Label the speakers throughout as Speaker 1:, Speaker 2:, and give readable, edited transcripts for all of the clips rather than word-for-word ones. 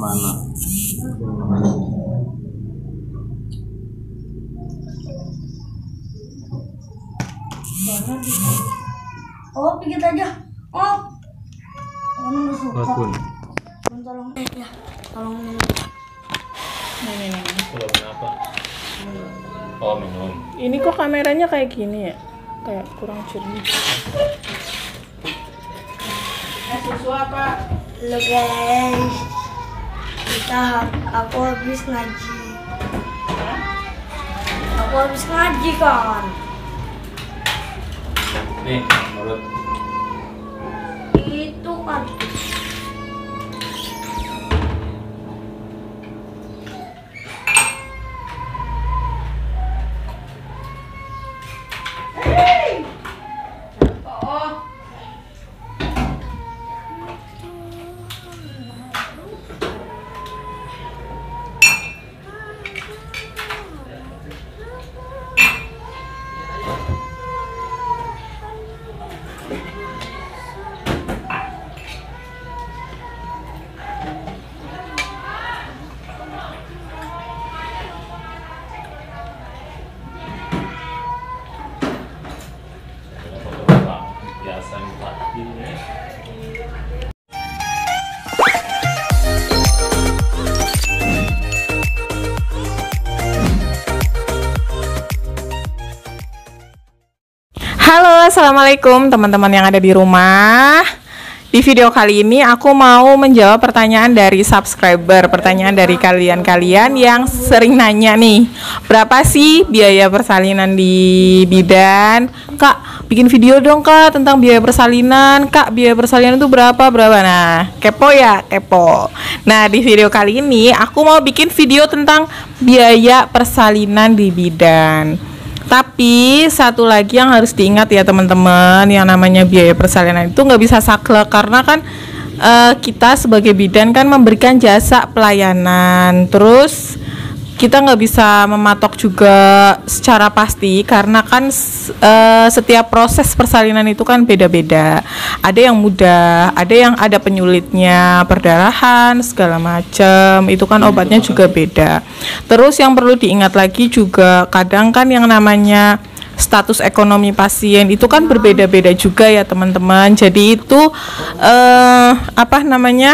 Speaker 1: Kemana?
Speaker 2: Oh, pikir aja. Oh. Kamu suka.
Speaker 1: Bakun.
Speaker 2: Tolong ya. Tolong.
Speaker 3: Nih.
Speaker 1: Kalau kenapa? Oh, minum.
Speaker 3: Ini kok kameranya kayak gini ya? Kayak kurang jernih. Susu apa?
Speaker 2: Halo guys. Aku habis ngaji. Aku habis ngaji kan.
Speaker 1: Nih, menurut
Speaker 2: Itu kan.
Speaker 1: biasa dipakai.
Speaker 3: Halo, assalamualaikum teman-teman yang ada di rumah. Di video kali ini aku mau menjawab pertanyaan dari subscriber, pertanyaan dari kalian-kalian yang sering nanya nih, berapa sih biaya persalinan di bidan? Kak, bikin video dong kak tentang biaya persalinan. Kak, biaya persalinan itu berapa? Nah, kepo ya, kepo. Nah, di video kali ini aku mau bikin video tentang biaya persalinan di bidan. Tapi satu lagi yang harus diingat ya teman-teman, yang namanya biaya persalinan itu nggak bisa saklek, karena kan kita sebagai bidan kan memberikan jasa pelayanan. Terus kita nggak bisa mematok juga secara pasti, karena kan setiap proses persalinan itu kan beda-beda. Ada yang mudah, ada yang ada penyulitnya, perdarahan segala macam. Itu kan obatnya juga beda. Terus yang perlu diingat lagi juga, kadang kan yang namanya status ekonomi pasien itu kan berbeda-beda juga ya teman-teman. Jadi itu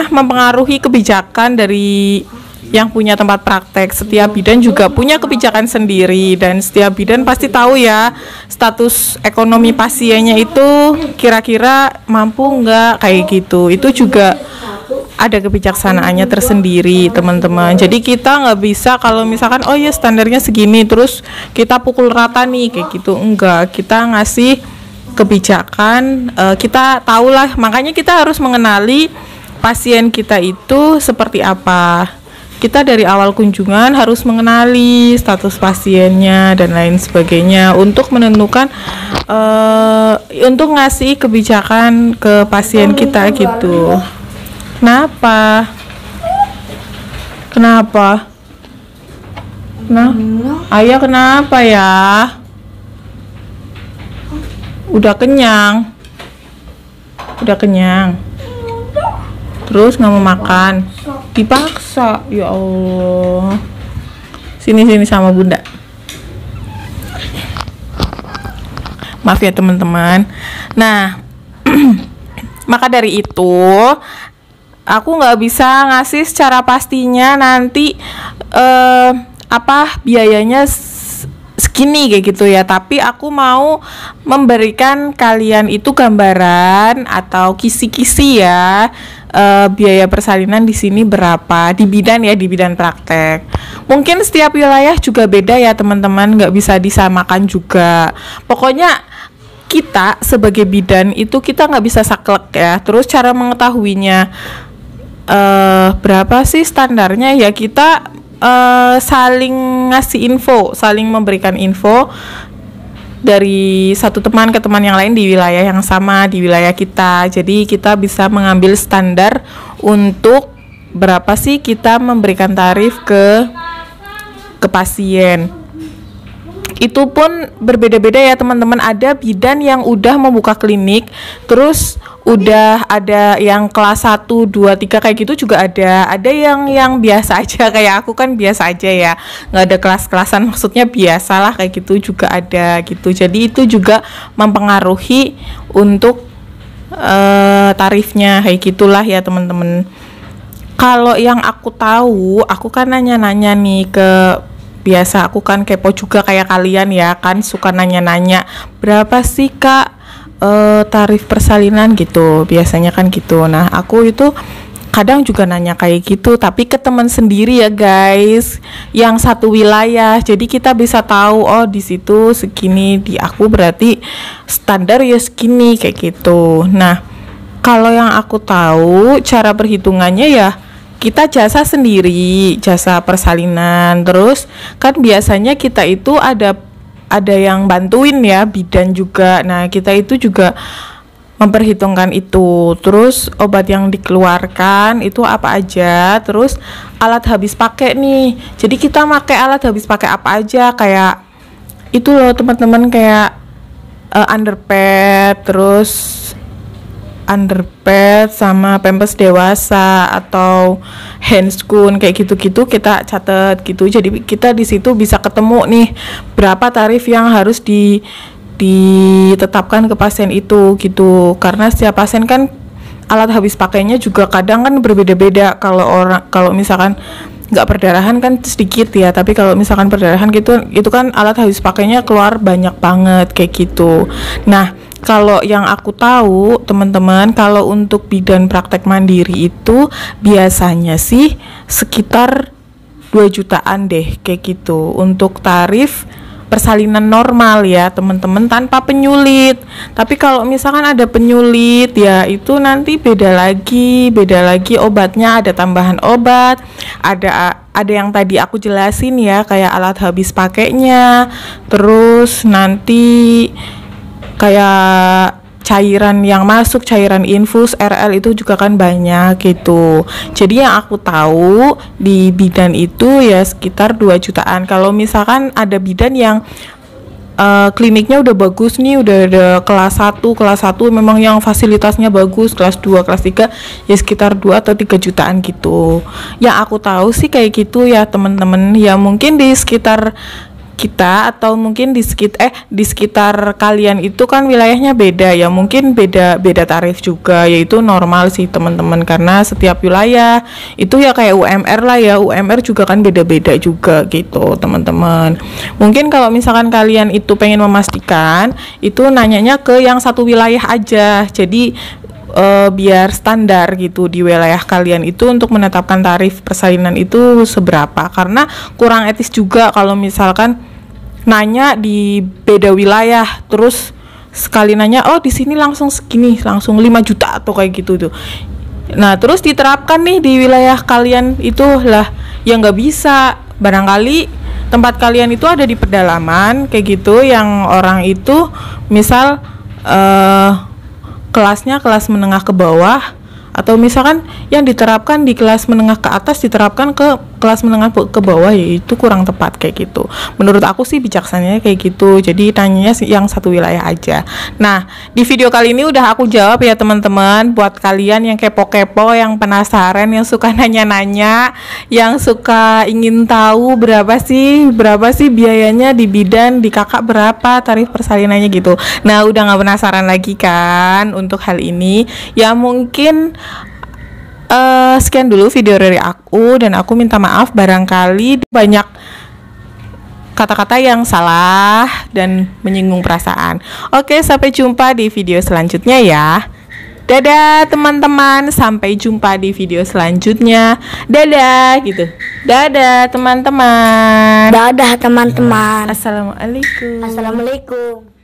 Speaker 3: mempengaruhi kebijakan dari yang punya tempat praktek. Setiap bidan juga punya kebijakan sendiri, dan setiap bidan pasti tahu ya status ekonomi pasiennya itu kira-kira mampu nggak, kayak gitu. Itu juga ada kebijaksanaannya tersendiri teman-teman. Jadi kita nggak bisa kalau misalkan oh ya standarnya segini terus kita pukul rata nih kayak gitu, enggak. Kita ngasih kebijakan, kita tahulah, makanya kita harus mengenali pasien kita itu seperti apa. Kita dari awal kunjungan harus mengenali status pasiennya dan lain sebagainya untuk menentukan untuk ngasih kebijakan ke pasien kita gitu. Kenapa? Nah, ayah kenapa ya? Udah kenyang. Terus nggak mau makan, dipaksa. Ya Allah, sini sama bunda. Maaf ya teman-teman. Nah, maka dari itu aku nggak bisa ngasih secara pastinya nanti biayanya segini kayak gitu ya, tapi aku mau memberikan kalian itu gambaran atau kisi-kisi ya, biaya persalinan di sini berapa di bidan ya, di bidan praktek. Mungkin setiap wilayah juga beda ya teman-teman, nggak bisa disamakan juga. Pokoknya kita sebagai bidan itu kita nggak bisa saklek ya. Terus cara mengetahuinya berapa sih standarnya ya, kita saling ngasih info, saling memberikan info dari satu teman ke teman yang lain di wilayah yang sama, di wilayah kita. Jadi kita bisa mengambil standar untuk berapa sih kita memberikan tarif ke pasien. Itu pun berbeda-beda ya teman-teman. Ada bidan yang udah membuka klinik, terus udah ada yang kelas 1, 2, 3 kayak gitu juga ada yang biasa aja kayak aku kan biasa aja ya, nggak ada kelas-kelasan, maksudnya biasalah kayak gitu juga ada gitu. Jadi itu juga mempengaruhi untuk tarifnya kayak gitulah ya teman-teman. Kalau yang aku tahu, aku kan nanya-nanya nih ke, biasa aku kan kepo juga kayak kalian ya kan, suka nanya-nanya berapa sih kak tarif persalinan gitu, biasanya kan gitu. Nah aku itu kadang juga nanya kayak gitu, tapi ke teman sendiri ya guys, yang satu wilayah. Jadi kita bisa tahu oh di situ segini, di aku berarti standar ya segini kayak gitu. Nah kalau yang aku tahu cara perhitungannya ya kita jasa sendiri, jasa persalinan. Terus kan biasanya kita itu ada yang bantuin ya, bidan juga. Nah kita itu juga memperhitungkan itu. Terus obat yang dikeluarkan itu apa aja, terus alat habis pakai nih. Jadi kita pakai alat habis pakai apa aja, kayak itu loh teman-teman, kayak underpad, terus underpad sama pampers dewasa atau handscoon kayak gitu-gitu kita catat gitu. Jadi kita di situ bisa ketemu nih berapa tarif yang harus ditetapkan ke pasien itu gitu. Karena setiap pasien kan alat habis pakainya juga kadang kan berbeda-beda. Kalau misalkan nggak perdarahan kan sedikit ya, tapi kalau misalkan perdarahan gitu itu kan alat habis pakainya keluar banyak banget kayak gitu. Nah kalau yang aku tahu teman-teman, kalau untuk bidan praktek mandiri itu biasanya sih sekitar 2 jutaan deh kayak gitu untuk tarif persalinan normal ya teman-teman, tanpa penyulit. Tapi kalau misalkan ada penyulit ya itu nanti beda lagi obatnya, ada tambahan obat, ada yang tadi aku jelasin ya kayak alat habis pakainya, terus nanti kayak cairan yang masuk, cairan infus, RL itu juga kan banyak gitu. Jadi yang aku tahu di bidan itu ya sekitar 2 jutaan. Kalau misalkan ada bidan yang kliniknya udah bagus nih, udah ada kelas 1 memang yang fasilitasnya bagus, kelas 2, kelas 3 ya sekitar 2 atau 3 jutaan gitu. Yang aku tahu sih kayak gitu ya teman-teman. Ya mungkin di sekitar kita atau mungkin di sekitar kalian itu kan wilayahnya beda ya, mungkin beda tarif juga, yaitu normal sih teman-teman, karena setiap wilayah itu ya kayak UMR lah ya, UMR juga kan beda-beda juga gitu teman-teman. Mungkin kalau misalkan kalian itu pengen memastikan itu nanyanya ke yang satu wilayah aja, jadi biar standar gitu di wilayah kalian itu untuk menetapkan tarif persalinan itu seberapa, karena kurang etis juga kalau misalkan nanya di beda wilayah terus sekali nanya oh di sini langsung segini, langsung 5 juta atau kayak gitu tuh. Nah terus diterapkan nih di wilayah kalian itu lah ya nggak bisa. Barangkali tempat kalian itu ada di pedalaman kayak gitu, yang orang itu misal kelasnya kelas menengah ke bawah, atau misalkan yang diterapkan di kelas menengah ke atas diterapkan ke kelas menengah ke bawah, yaitu kurang tepat kayak gitu. Menurut aku sih bijaksananya kayak gitu. Jadi tanyanya yang satu wilayah aja. Nah, di video kali ini udah aku jawab ya teman-teman. Buat kalian yang kepo-kepo, yang penasaran, yang suka nanya-nanya, yang suka ingin tahu berapa sih biayanya di bidan, di kakak berapa tarif persalinannya gitu. Nah, udah nggak penasaran lagi kan untuk hal ini? Ya mungkin sekian dulu video dari aku, dan aku minta maaf barangkali banyak kata-kata yang salah dan menyinggung perasaan. Oke, sampai jumpa di video selanjutnya ya. Dadah teman-teman, sampai jumpa di video selanjutnya. Dadah gitu. Dadah teman-teman.
Speaker 2: Dadah teman-teman.
Speaker 3: Assalamualaikum.
Speaker 2: Assalamualaikum.